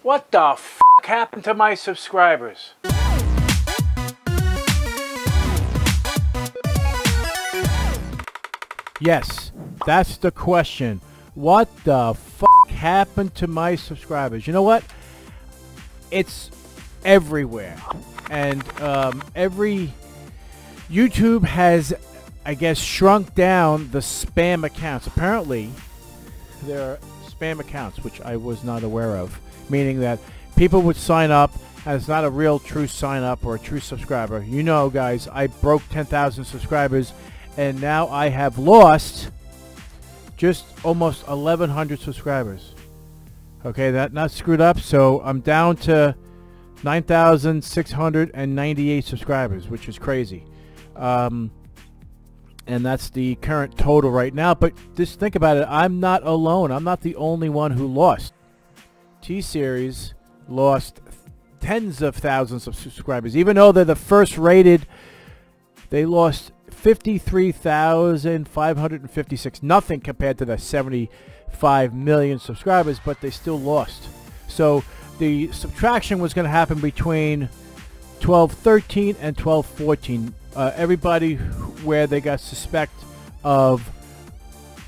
What the f*** happened to my subscribers? Yes, that's the question. What the f*** happened to my subscribers? You know what? It's everywhere. And YouTube has, I guess, shrunk down the spam accounts. Apparently, there are spam accounts, which I was not aware of. Meaning that people would sign up, and it's not a real true sign up or a true subscriber. You know, guys, I broke 10,000 subscribers, and now I have lost just almost 1,100 subscribers. Okay, that not screwed up, so I'm down to 9,698 subscribers, which is crazy. And that's the current total right now. But just think about it, I'm not alone. I'm not the only one who lost. T-Series lost tens of thousands of subscribers. Even though they're the first rated, they lost 53,556. Nothing compared to the 75 million subscribers, but they still lost. So the subtraction was going to happen between 1213 and 1214. Everybody where they got suspect of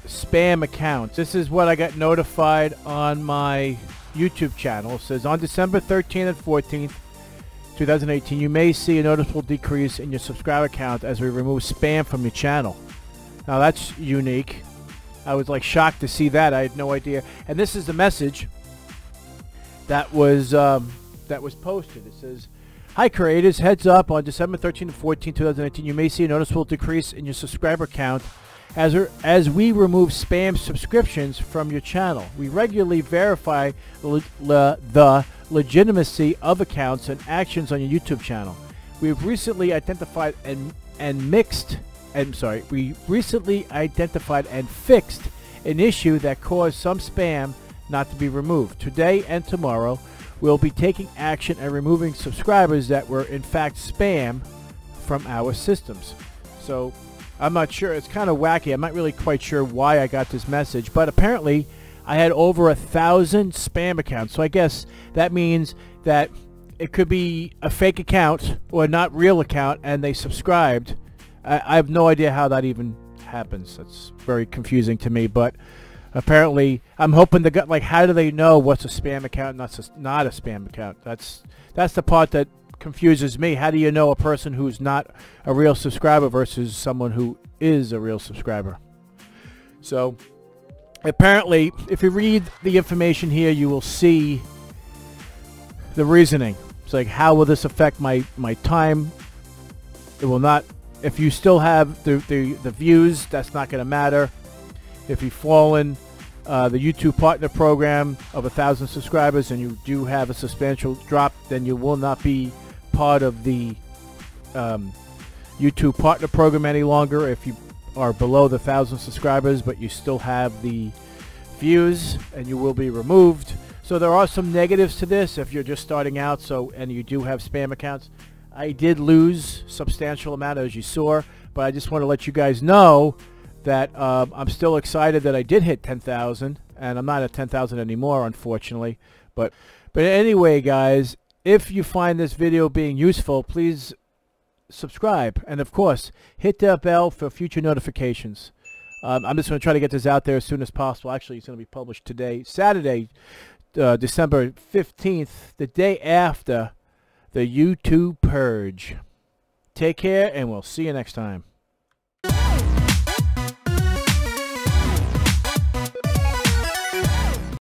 spam accounts. This is what I got notified on my YouTube channel. It says on December 13th and 14th, 2018, you may see a noticeable decrease in your subscriber count as we remove spam from your channel. Now that's unique. I was like shocked to see that. I had no idea. And this is the message that was posted. It says, "Hi creators, heads up, on December 13th and 14th, 2018, you may see a noticeable decrease in your subscriber count as we remove spam subscriptions from your channel. We regularly verify the legitimacy of accounts and actions on your YouTube channel. We've recently identified and fixed an issue that caused some spam not to be removed. Today and tomorrow, we'll be taking action and removing subscribers that were in fact spam from our systems." So I'm not sure. It's kind of wacky. I'm not really quite sure why I got this message, but apparently I had over 1,000 spam accounts. So I guess that means that it could be a fake account or not real account, and they subscribed. I have no idea how that even happens. That's very confusing to me, but apparently I'm hoping to get, like, how do they know what's a spam account and not a spam account? That's the part that confuses me. How do you know a person who's not a real subscriber versus someone who is a real subscriber? So apparently, if you read the information here, you will see the reasoning. It's like, how will this affect my time? It will not. If you still have the views, that's not going to matter. If you've fallen the YouTube Partner Program of 1,000 subscribers and you do have a substantial drop, then you will not be part of the YouTube Partner Program any longer. If you are below the 1,000 subscribers but you still have the views, and you will be removed. So there are some negatives to this if you're just starting out, and you do have spam accounts. I did lose substantial amount, as you saw, but I just want to let you guys know that I'm still excited that I did hit 10,000, and I'm not at 10,000 anymore, unfortunately. But anyway, guys, if you find this video being useful, please subscribe, and of course hit that bell for future notifications. I'm just going to try to get this out there as soon as possible. Actually, it's going to be published today, Saturday, December 15th, the day after the YouTube Purge. Take care, and we'll see you next time.